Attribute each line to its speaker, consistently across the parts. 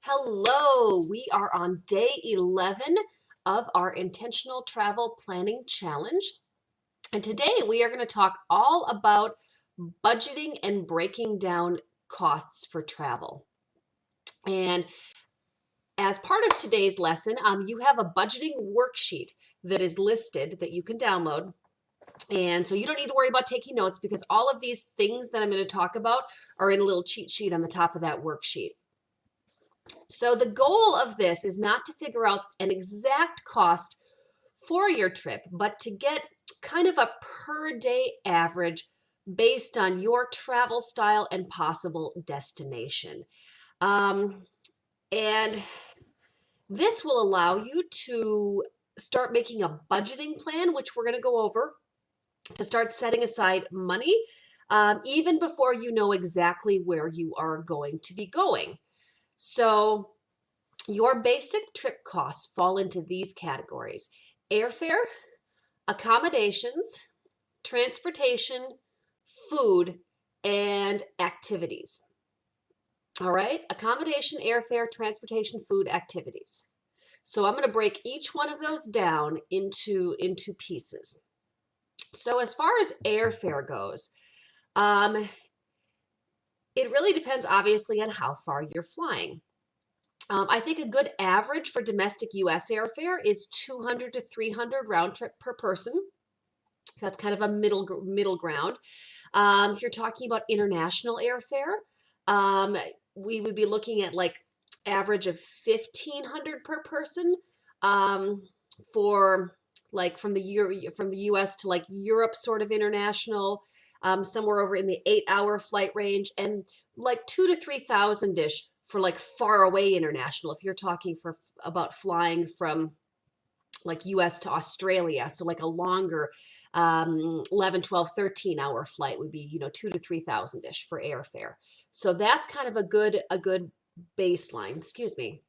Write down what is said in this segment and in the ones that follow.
Speaker 1: Hello, we are on day 11 of our intentional travel planning challenge. And today we are going to talk all about budgeting and breaking down costs for travel. And as part of today's lesson, you have a budgeting worksheet that is listed that you can download. And so you don't need to worry about taking notes because all of these things that I'm going to talk about are in a little cheat sheet on the top of that worksheet. So the goal of this is not to figure out an exact cost for your trip, but to get kind of a per day average based on your travel style and possible destination. Um, and this will allow you to start making a budgeting plan, which we're going to go over, to start setting aside money even before you know exactly where you are going to be going. So your basic trip costs fall into these categories: airfare, accommodations, transportation, food, and activities. All right, accommodation, airfare, transportation, food, activities. So I'm going to break each one of those down into pieces. So as far as airfare goes, um, it really depends obviously on how far you're flying. I think a good average for domestic US airfare is 200 to 300 round trip per person. That's kind of a middle ground. If you're talking about international airfare, we would be looking at like average of 1,500 per person um, for like from the US to like Europe sort of international, somewhere over in the 8-hour flight range, and like 2 to 3,000 ish for like far away international. If you're talking for about flying from like US to Australia, so like a longer 11, 12, 13-hour flight would be, 2 to 3,000 ish for airfare. So that's kind of a good baseline, excuse me.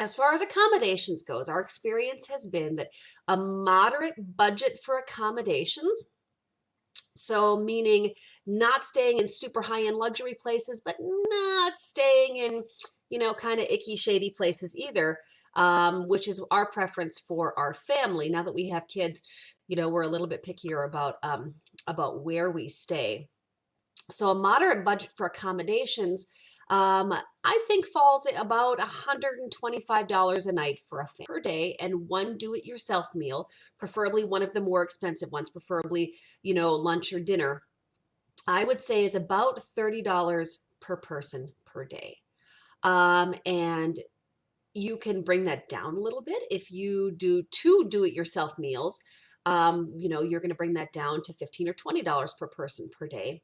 Speaker 1: As far as accommodations goes, our experience has been that a moderate budget for accommodations, so meaning not staying in super high-end luxury places, but not staying in, kind of icky, shady places either, which is our preference for our family. Now that we have kids, we're a little bit pickier about where we stay. So a moderate budget for accommodations, I think falls at about $125 a night for a family per day, and one do-it-yourself meal, preferably one of the more expensive ones, preferably, lunch or dinner, I would say is about $30 per person per day. And you can bring that down a little bit if you do two do-it-yourself meals. You're going to bring that down to $15 or $20 per person per day.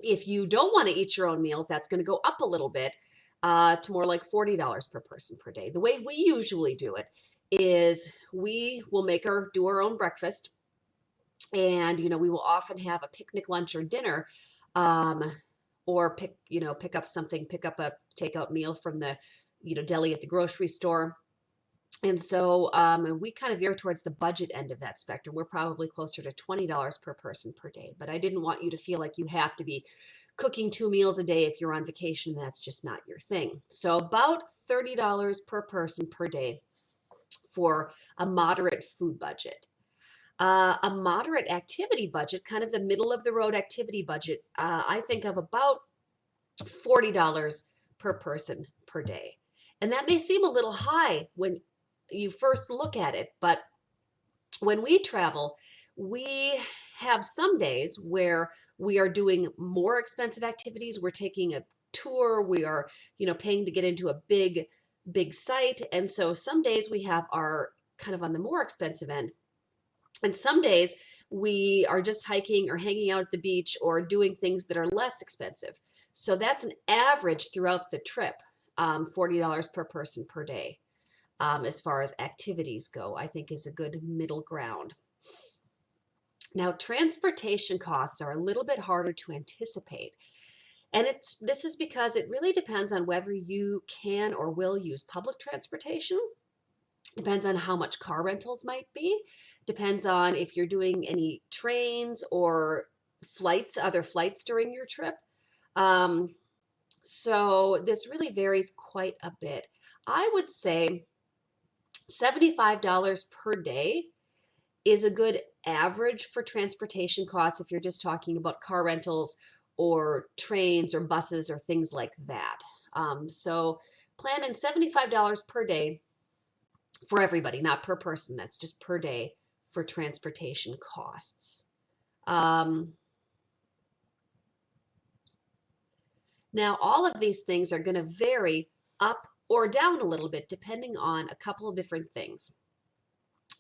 Speaker 1: If you don't want to eat your own meals, that's going to go up a little bit to more like $40 per person per day. The way we usually do it is we will do our own breakfast, and we will often have a picnic lunch or dinner, um, or pick up a takeout meal from the deli at the grocery store. And so we kind of veer towards the budget end of that spectrum. We're probably closer to $20 per person per day. But I didn't want you to feel like you have to be cooking 2 meals a day if you're on vacation. That's just not your thing. So about $30 per person per day for a moderate food budget. A moderate activity budget, kind of the middle of the road activity budget, I think of about $40 per person per day. And that may seem a little high when you first look at it, but when we travel, we have some days where we are doing more expensive activities. We're taking a tour, we are, paying to get into a big site. And so some days we have our kind of on the more expensive end. And some days we are just hiking or hanging out at the beach or doing things that are less expensive. So that's an average throughout the trip, $40 per person per day. As far as activities go, I think is a good middle ground. Now, transportation costs are a little bit harder to anticipate. And this is because it really depends on whether you can or will use public transportation. Depends on how much car rentals might be. Depends on if you're doing any trains or other flights during your trip. So this really varies quite a bit. I would say $75 per day is a good average for transportation costs if you're just talking about car rentals or trains or buses or things like that. So plan in $75 per day for everybody, not per person. That's just per day for transportation costs. Now, all of these things are going to vary up or down a little bit depending on a couple of different things.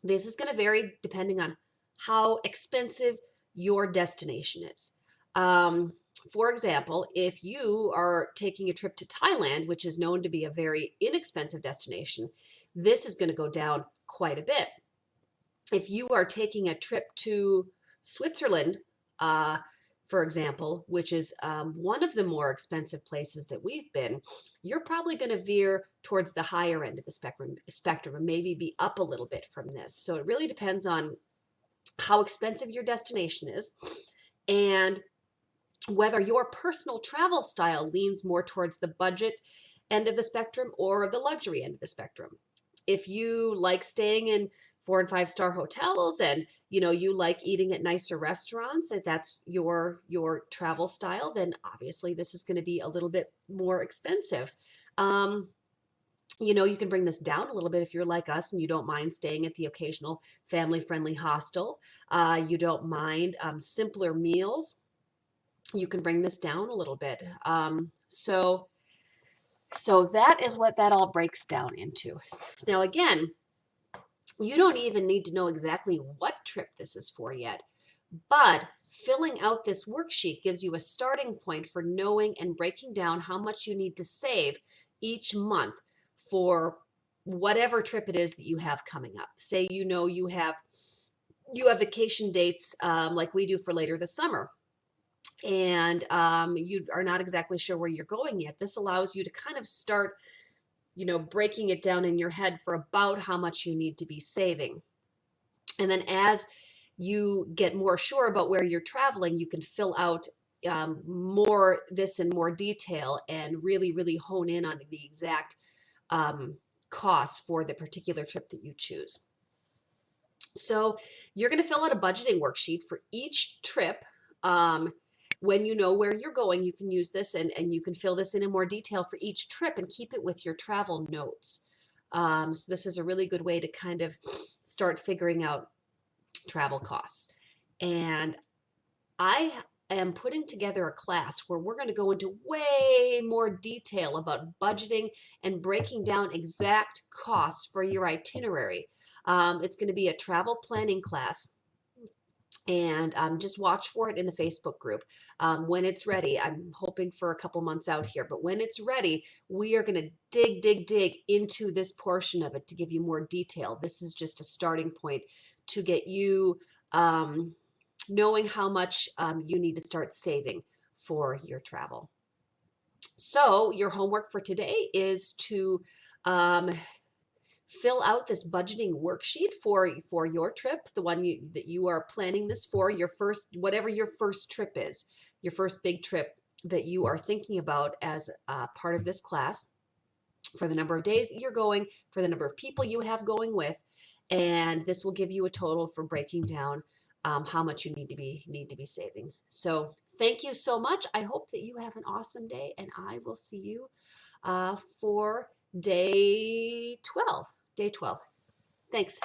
Speaker 1: This is going to vary depending on how expensive your destination is. For example, if you are taking a trip to Thailand, which is known to be a very inexpensive destination, this is going to go down quite a bit. If you are taking a trip to Switzerland, for example, which is one of the more expensive places that we've been, you're probably going to veer towards the higher end of the spectrum and maybe be up a little bit from this. So it really depends on how expensive your destination is and whether your personal travel style leans more towards the budget end of the spectrum or the luxury end of the spectrum. If you like staying in 4 and 5 star hotels and you like eating at nicer restaurants, if that's your travel style, then obviously this is going to be a little bit more expensive. You can bring this down a little bit if you're like us and you don't mind staying at the occasional family-friendly hostel. You don't mind simpler meals. You can bring this down a little bit. So that is what that all breaks down into. Now, again, you don't even need to know exactly what trip this is for yet, but filling out this worksheet gives you a starting point for knowing and breaking down how much you need to save each month for whatever trip it is that you have coming up. Say you have vacation dates like we do for later this summer, and you are not exactly sure where you're going yet. This allows you to kind of start breaking it down in your head for about how much you need to be saving. And then as you get more sure about where you're traveling, you can fill out more this in more detail and really, really hone in on the exact costs for the particular trip that you choose. So you're going to fill out a budgeting worksheet for each trip. When you know where you're going, you can use this and you can fill this in more detail for each trip and keep it with your travel notes. So this is a really good way to kind of start figuring out travel costs. And I am putting together a class where we're going to go into way more detail about budgeting and breaking down exact costs for your itinerary. It's going to be a travel planning class. And just watch for it in the Facebook group. When it's ready, I'm hoping for a couple months out here, but when it's ready, we are going to dig into this portion of it to give you more detail. This is just a starting point to get you knowing how much you need to start saving for your travel. So your homework for today is to fill out this budgeting worksheet for your trip, the one that you are planning this for, your first, whatever your first trip is, your first big trip that you are thinking about as part of this class, for the number of days that you're going, for the number of people you have going with, and this will give you a total for breaking down how much you need to be saving. So thank you so much. I hope that you have an awesome day, and I will see you for day 12. Thanks.